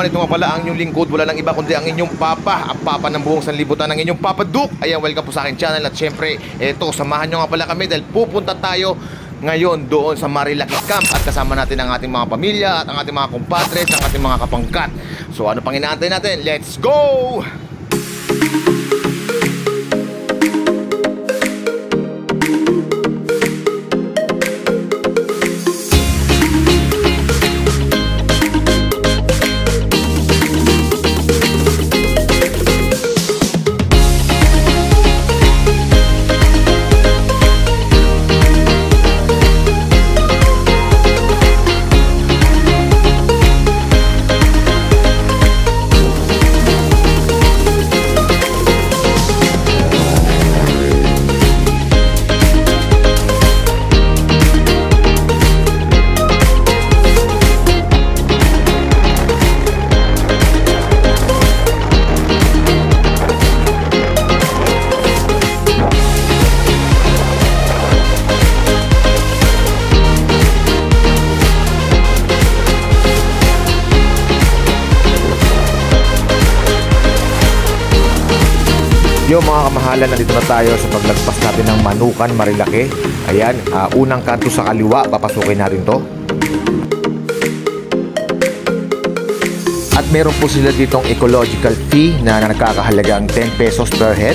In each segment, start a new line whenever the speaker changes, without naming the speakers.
everyone, ito nga pala ang inyong lingkod. Wala lang iba kundi ang inyong papa, ang papa ng buong sanlibutan, ng inyong Papa Duke. Ayan, welcome po sa akin channel. At syempre, eto, samahan nyo nga pala kami dahil pupunta tayo ngayon doon sa Marilaki Camp. At kasama natin ang ating mga pamilya at ang ating mga kumpadres, ang ating mga kapangkat. So ano pang inaantay natin? Let's go! Yo mga kamahalan, nandito na tayo sa paglagpas natin ng Manukan, Marilaki. Ayan, unang kanto sa kaliwa, papasukin natin to. At meron po sila ditong ecological fee na nagkakahalagang 10 pesos per head.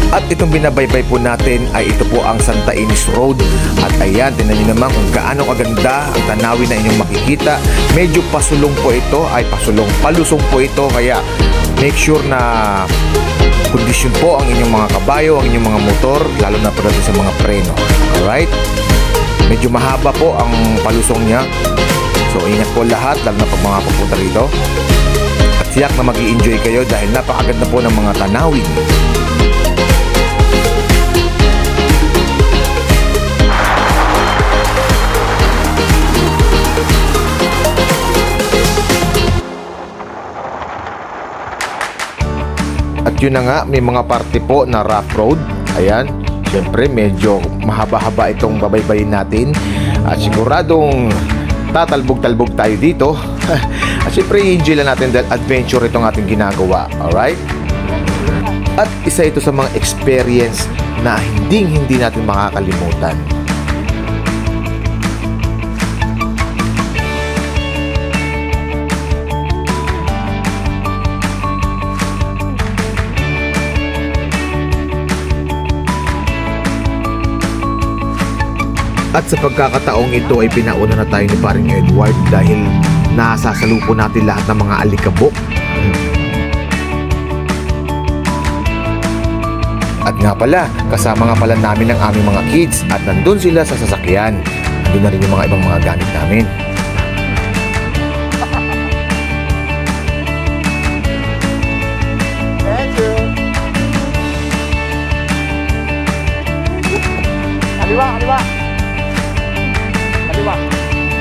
At itong binabaybay po natin ay ito po ang Santa Ines Road. At ayan, tingnan nyo naman kung gaano kaganda ang tanawin na inyong makikita. Medyo pasulong po ito, palusong po ito. Kaya make sure na kondisyon po ang inyong mga kabayo, ang inyong mga motor, lalo na pagdating sa mga preno. Alright? Medyo mahaba po ang palusong niya. So ingat po lahat, lalo na pag mga papunta rito. At siyak na mag-i-enjoy kayo dahil napakaganda po ng mga tanawin. At yun na nga, may mga parte po na rough road. Ayan, syempre medyo mahaba-haba itong babaybayin natin. At siguradong tatalbog-talbog tayo dito. At syempre i-enjoy lang natin dahil adventure itong ating ginagawa. Alright? At isa ito sa mga experience na hindi natin makakalimutan. At sa pagkakataong ito ay pinauna na tayo ni paring Edward dahil nasasalupo natin lahat ng mga alikabok. At nga pala, kasama nga pala namin ang aming mga kids at nandun sila sa sasakyan. Nandun na rin yung mga ibang mga gamit namin. Kaliwa.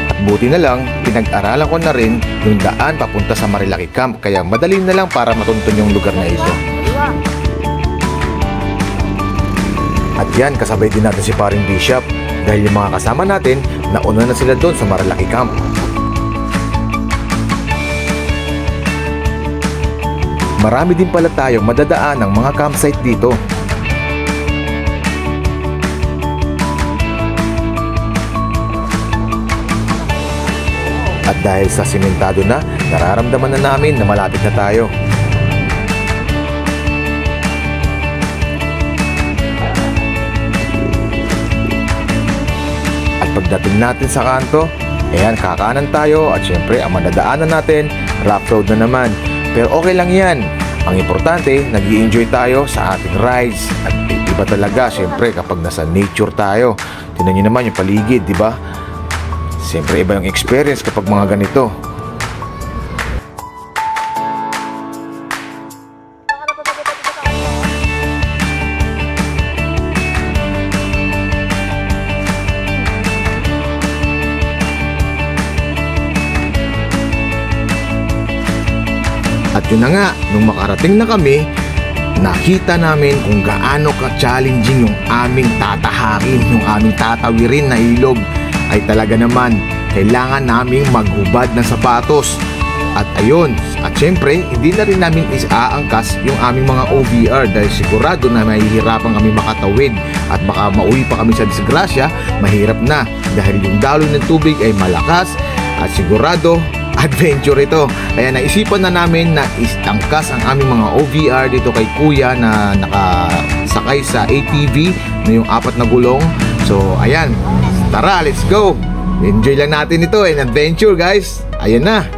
At buti na lang, pinag-aralan ko na rin yung daan papunta sa Marilaki Camp, kaya madali na lang para matuntun yung lugar na ito. At yan, kasabay din natin si paring Bishop dahil yung mga kasama natin, nauna na sila doon sa Marilaki Camp. Marami din pala tayong madadaan ng mga campsite dito. At dahil sa simentado na, nararamdaman na namin na malapit na tayo. At pagdating natin sa kanto, ayan, kakanan tayo at syempre ang madadaanan natin, rough road na naman. Pero okay lang yan. Ang importante, nag-i-enjoy tayo sa ating rides. At iba talaga, syempre, kapag nasa nature tayo. Tingnan nyo naman yung paligid, di ba? Siyempre iba yung experience kapag mga ganito. At yun na nga, nung makarating na kami, nakita namin kung gaano ka-challenging yung aming tatahakin, yung aming tatawirin na ilog. Ay talaga naman, kailangan naming maghubad ng sapatos. At ayun, at syempre, hindi na rin namin isaangkas yung aming mga OVR dahil sigurado na mahihirapan kami makatawid at baka mauwi pa kami sa disgrasya, mahirap na dahil yung daloy ng tubig ay malakas at sigurado adventure ito. Kaya naisipan na namin na istangkas ang aming mga OVR dito kay Kuya na nakasakay sa ATV na yung 4 na gulong. So ayan, tara, let's go! Enjoy lang natin ito, an adventure guys. Ayan na.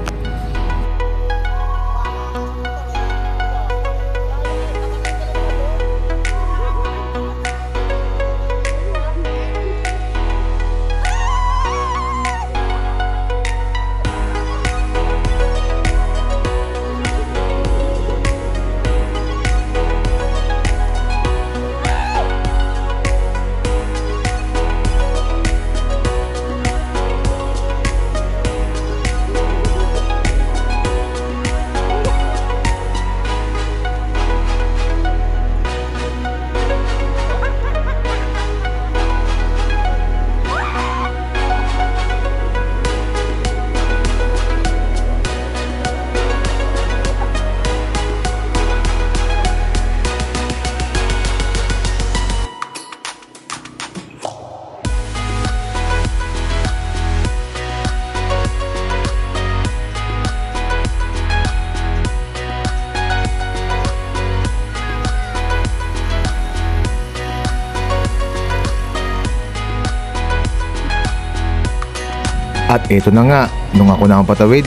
At ito na nga, nung ako nakapatawid,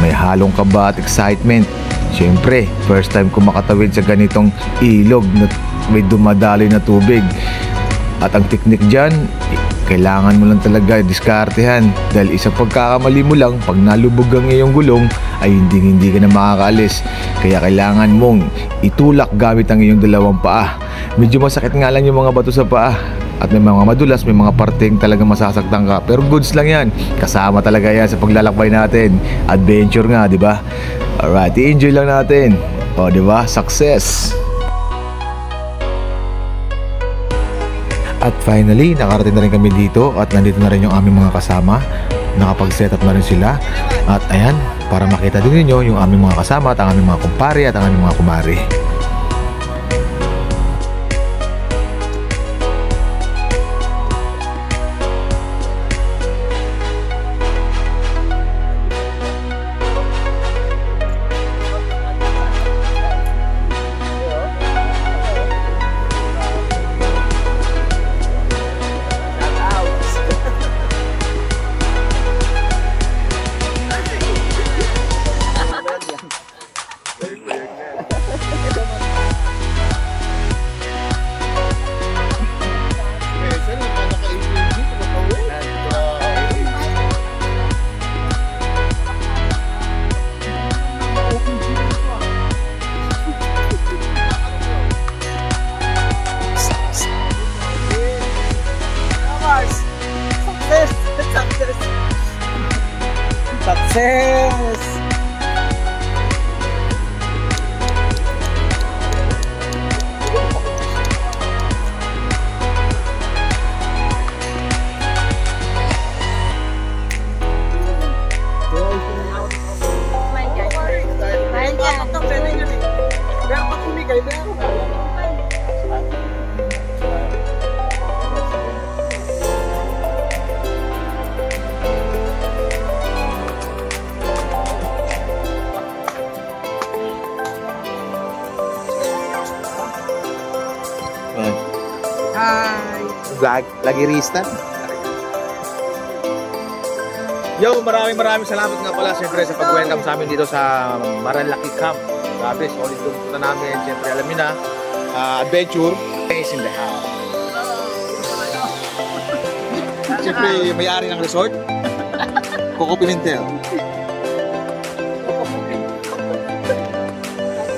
may halong kaba at excitement. Siyempre, first time ko makatawid sa ganitong ilog na may dumadaloy na tubig. At ang teknik dyan, kailangan mo lang talaga diskartehan. Dahil isang pagkakamali mo lang, pag nalubog ang iyong gulong, ay hindi ka na makakaalis. Kaya kailangan mong itulak gamit ang iyong dalawang paa. Medyo masakit nga lang yung mga bato sa paa. At may mga madulas, may mga parteng talagang masasaktan ka. Pero goods lang yan. Kasama talaga yan sa paglalakbay natin. Adventure nga, di ba? Alright, i-enjoy lang natin. O, di ba? Success! At finally, nakarating na rin kami dito. At nandito na rin yung aming mga kasama. Nakapag-set up na rin sila. At ayan, para makita din ninyo yung aming mga kasama at ang aming mga kumpare at ang aming mga kumari.
Success!
Vlog, lagirista. Yo, maraming salamat nga pala siyempre sa pag-welcome sa amin dito sa Maranlaki Camp. Grabe, solid yung punta namin. Siyempre, alam niyo na, adventure is in the house. Siyempre, may-ari ng resort, Coco Pimentel.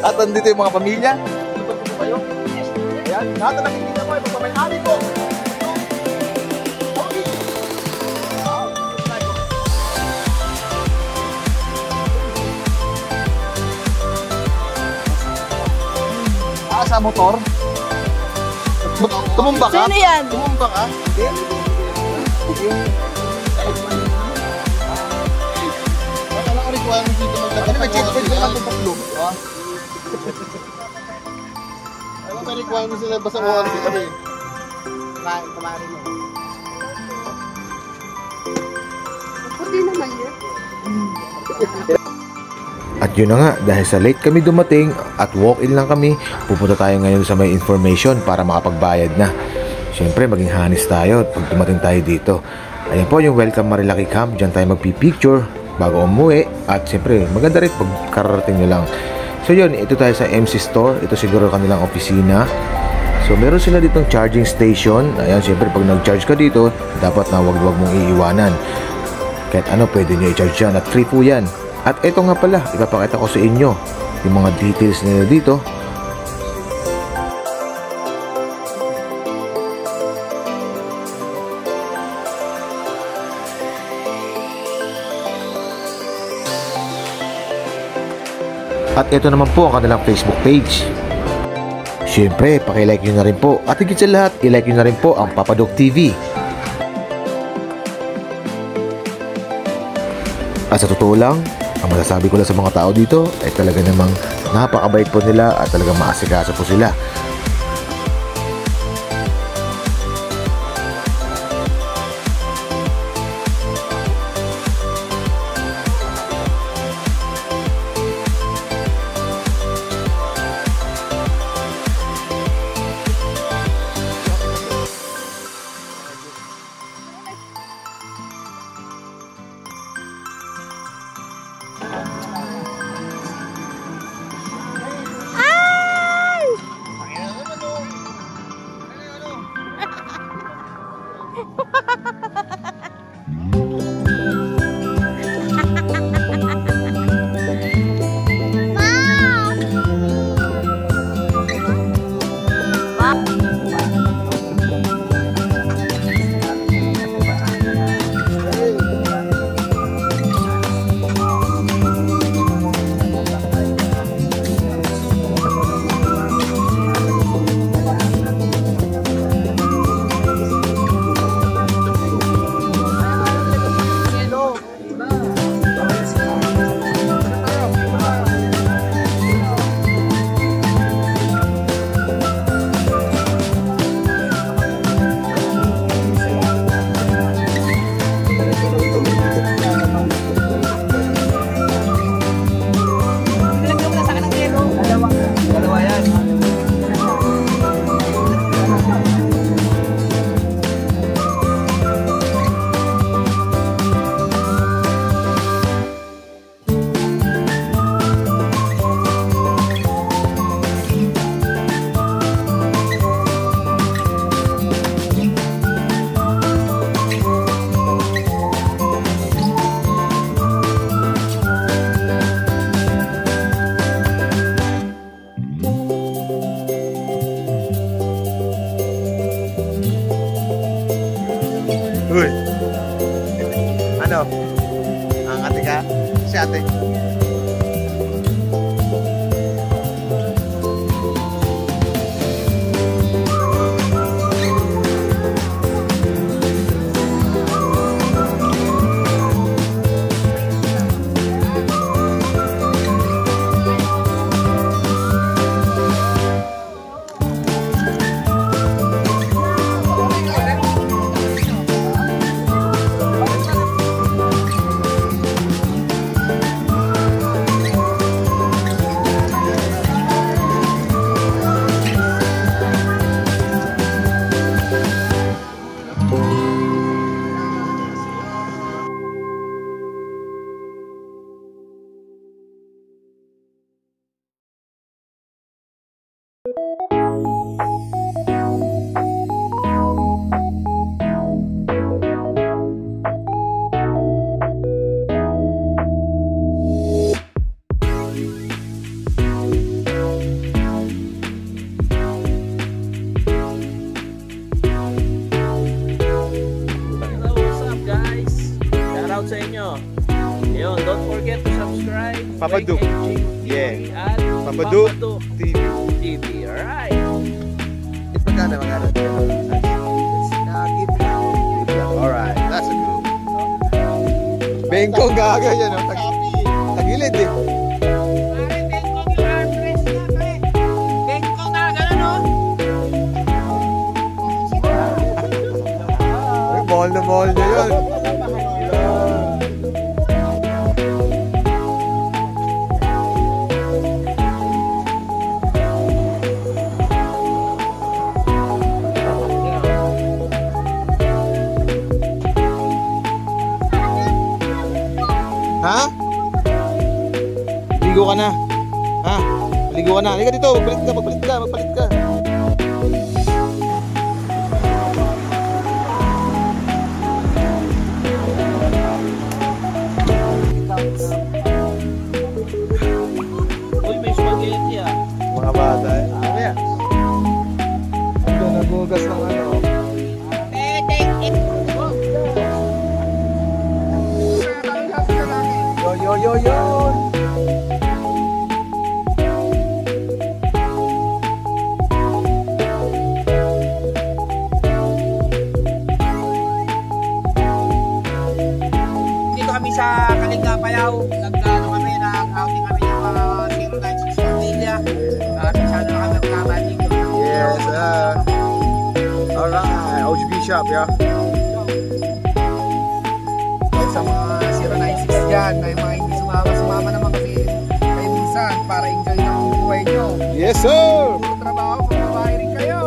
At andito yung mga pamilya. Ayan, lahat na nakikita mo, yung mga may-ari po.
sa motor? Tumumba ka?
Sino yan?
Tumumba ka? Baka lang requirements dito magkakaroon. Ano ba, checkpoint lang ito tatlo? Ano ba requirements nila basta mo ano dito eh? Kumarin mo.
Puti naman yun.
At yun na nga, dahil sa late kami dumating at walk-in lang kami, pupunta tayo ngayon sa may information para makapagbayad na. Siyempre, maging honest tayo pag dumating tayo dito. Ayan po yung Welcome Marilaki Camp, dyan tayo magpipicture bago umuwi. At siyempre, maganda rin pag kararating nyo lang. So yun, ito tayo sa MC Store. Ito siguro kanilang opisina. So meron sila ditong charging station. Ayan, siyempre pag nag-charge ka dito, dapat na wag mong iiwanan. Kahit ano, pwede nyo i-charge yan at free po yan. At ito nga pala, ipapakita ko sa inyo yung mga details nila dito. At ito naman po ang kanilang Facebook page. Siyempre, pakilike nyo na rin po. At higit sa lahat, ilike nyo na rin po ang Papadok TV. At sa totoo lang, ang masasabi ko lang sa mga tao dito ay talaga namang napakabait po nila at talagang maasikaso po sila.
Uy! Ano? Angati ka? Si ate.
Sa inyo. Ayun, don't forget to subscribe.
Papadok.
Like and
Yeah.
at
Papadok
Papadok
TV.
TV. Alright.
na mga alright, that's a good. Bengkong gaga yan, no? Tagilid eh. Mahal na mahal na yun. Ha? Ligo ka na. Ha? Ligo ka na. Halika dito, magpalit ka.
Uy, may spaghetti ah.
Mga bata eh. Ano yan? Ito, nagugas ng ano. Yo.
Dito kami sa Kalinga, Payao. Nag-outing kami ng mga 096 Pamilya. Sana na kami magkabanding.
Yes, alright, OGB shop, yeah.
Sa mga 096 dyan, may mga hindi sumama naman kami kayo minsan para enjoy ng buhay nyo.
Yes, sir!
Puro trabaho, magbabahay rin kayo.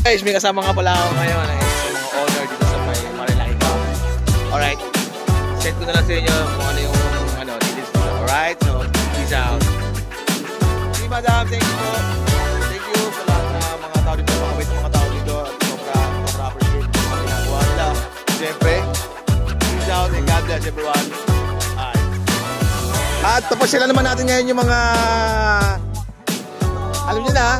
Guys, may kasama nga pala ako ngayon sa mga owner dito sa may Marilaki Camp. Alright, send ko na lang sa inyo kung ano yung details dito. Alright, so peace out. Hey madam, thank you po. Thank you sa lahat na mga tao dito, mga kabait ng mga tao dito. At sobra appreciate yung mga ginagawa nila. Siyempre, peace out and God bless everyone. At tapos sila naman natin ngayon yung mga alam nyo na,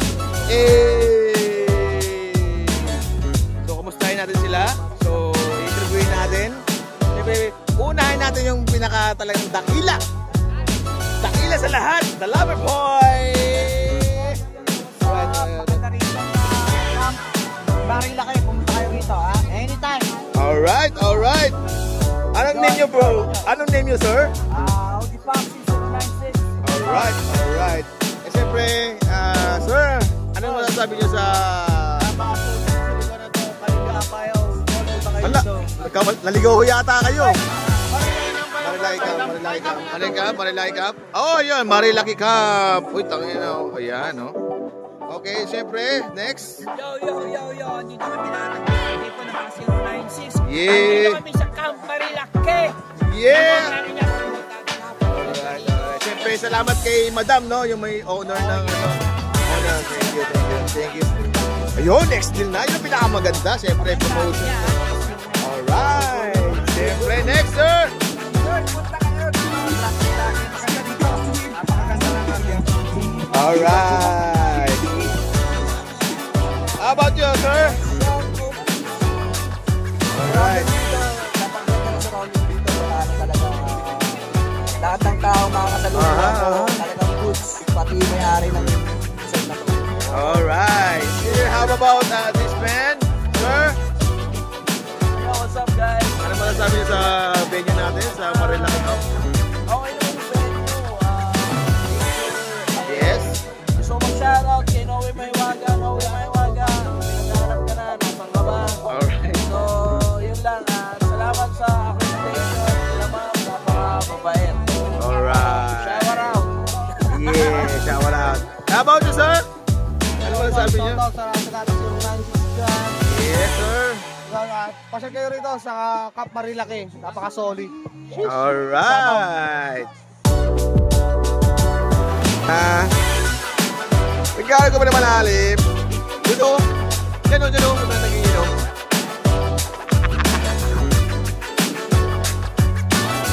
natin sila. So, interviewin natin. Siyempre, unahin natin yung pinaka talagang dakila. Dakila sa lahat. The Lover Boy!
Barila kayo, pumunta kayo rito, ha? Anytime.
Alright. Anong name nyo, bro? Anong name nyo, sir?
Audi Foxy 096.
Alright. masasabi niyo sa... Hala, naligaw ho yata kayo. Marilaki Cup. Oh, yun, Marilaki Cup. Uy, tangin na. Ayan, no. Okay, syempre, next.
Yo. Dito kami nakakita ko ng mga 096.
Yeah.
Dito kami sa Camp Marilaki.
Yeah. Syempre, salamat kay Madam, no, yung may owner ng owner. Thank you. Ayun, next deal na. Yung pinakamaganda, syempre, promotion. Alright. Syempre, next, sir.
Punta kayo dito. Maganda dito. Napakaganda ng area.
Alright. How about you, sir? Alright.
Lahat ng tao makakasalubong ako, talagang goods, pati may-ari ng resort na to.
Alright. Here, how about this man, sir?
Yo, what's up guys?
Ano masasabi niyo sa venue natin, sa Marilaki Cup?
Okay naman yung venue.
Yes.
Gusto mong shoutout kay Noe Maywaga. Naghahanap ka na, nasaan ka ba?
Alright.
So, yun lang. Salamat sa accreditation. Sila ma'am, napaka-mabait.
Alright.
Shower out.
Yeah, shower out. How about you, sir? Ano masasabi niyo?
Shoutout sa natin yung 96 dyan.
Yes, sir.
Pasyal kayo rito sa Camp Marilaki. Napaka-solid.
Alright. Nagkakaroon ko ba naman alim? Dito. Diyan o. Ano nag-iinom?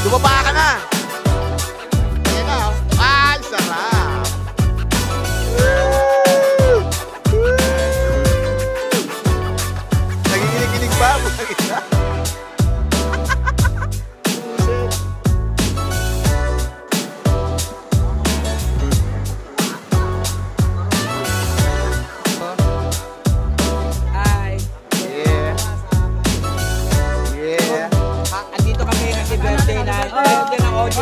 Dumaba ka na. Ayan na. Ay, sarap. Nagigilig-gilig pa. Bukagin na.
Hi.
Yeah. Yeah.
Andito kami kasi birthday na. Birthday ng OJ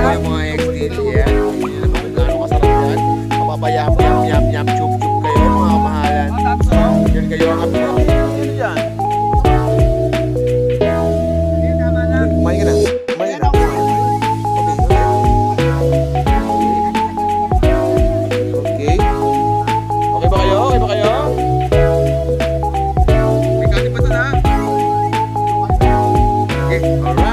yung mga ex-deal. Yan. Hindi naman kung gaano kasarap yan. Kapapayam, yam, chup kayo, mga kamahalan. Yan kayo ang kami. Ano yan? Kumain ka na. Kumain ka na. Okay. Okay ba kayo? Okay ba kayo? May kanin pa ito na. Okay, alright.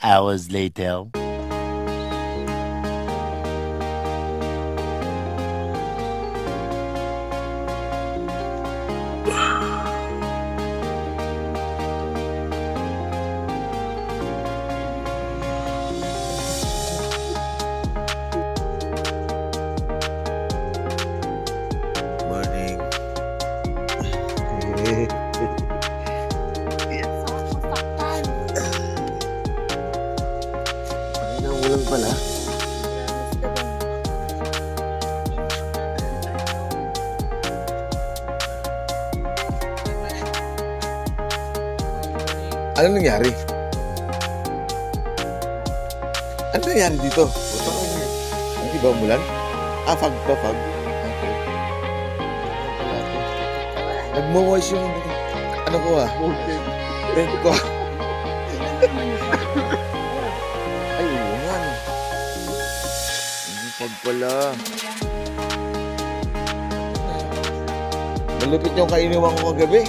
Hours later.
Morning. Ulang pala. Ano nangyari? Ano nangyari dito? Hindi ba umulan? Fog to, fog. Okay. Nagmo-moist yung ano ko tent ko. Ay, oo nga no. Hindi fog pala. Malupit yung kainiwan ko kagabi.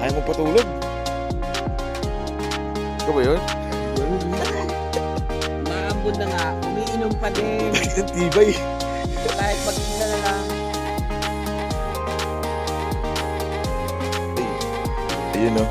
Ayaw mo patulog. Ikaw ba yun?
Maambon na nga, umiinom pa din.
Ang tibay.
Kahit mag-isa na lang.
Ayun no.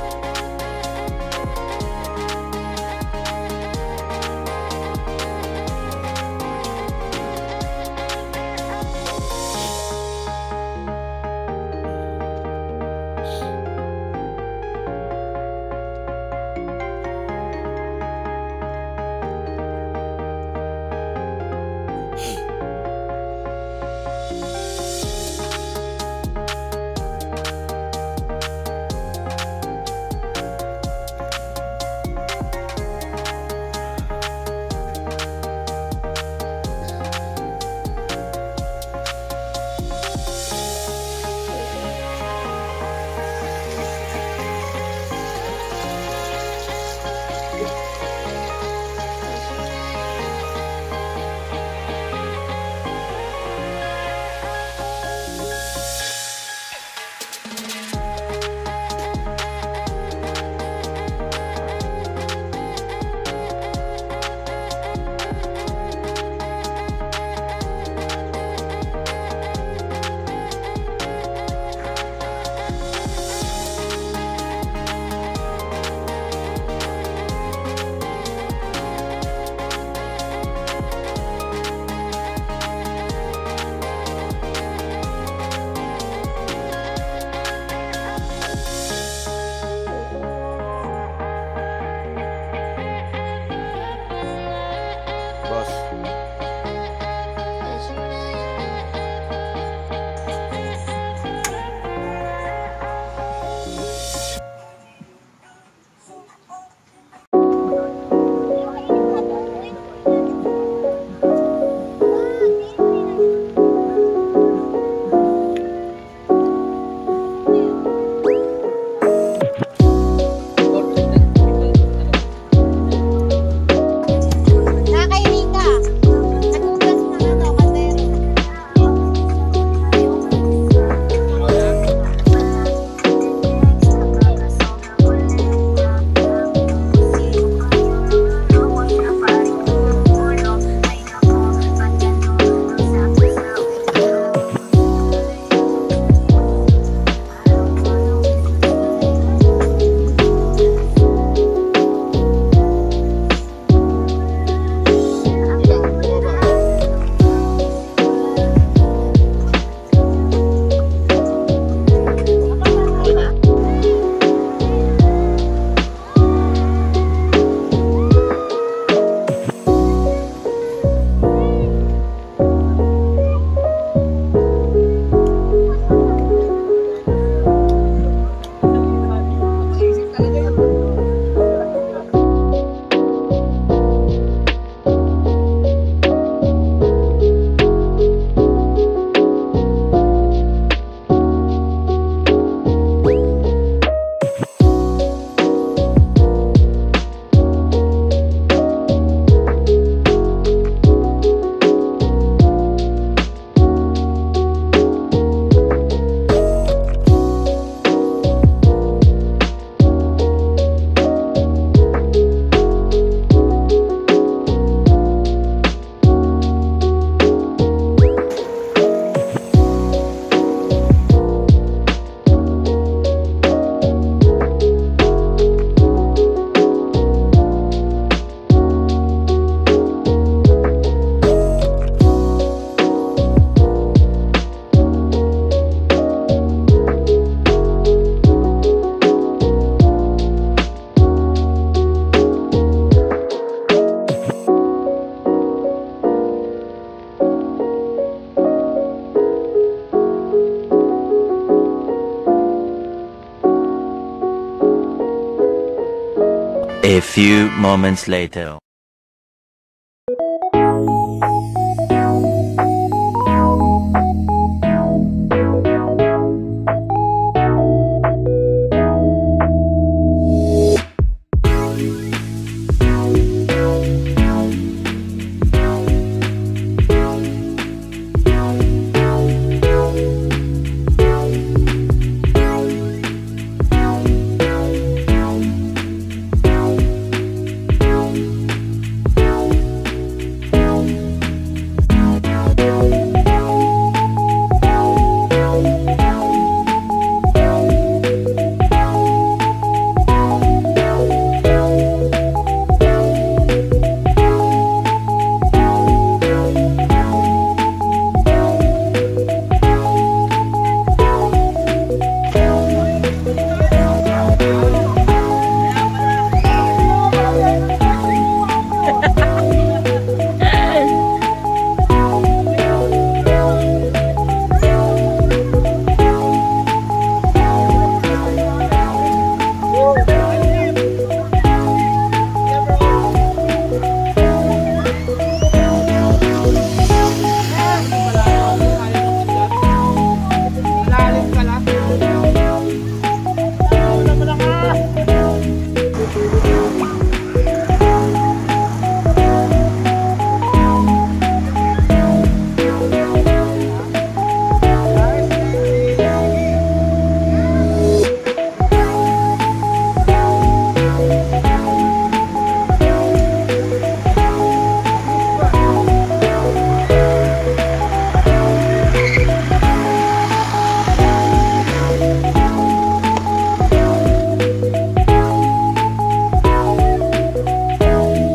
A few moments later.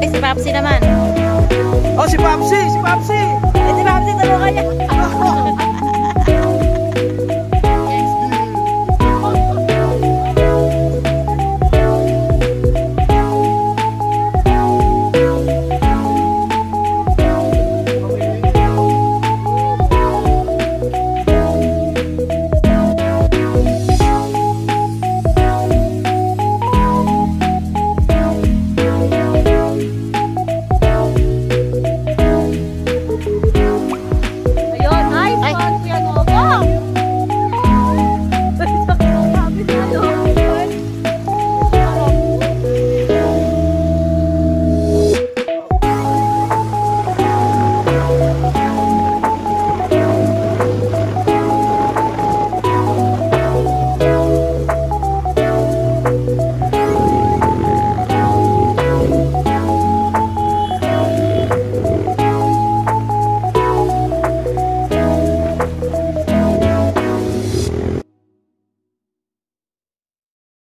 Si Papsi naman.
Oh, si Papsi! Si Papsi!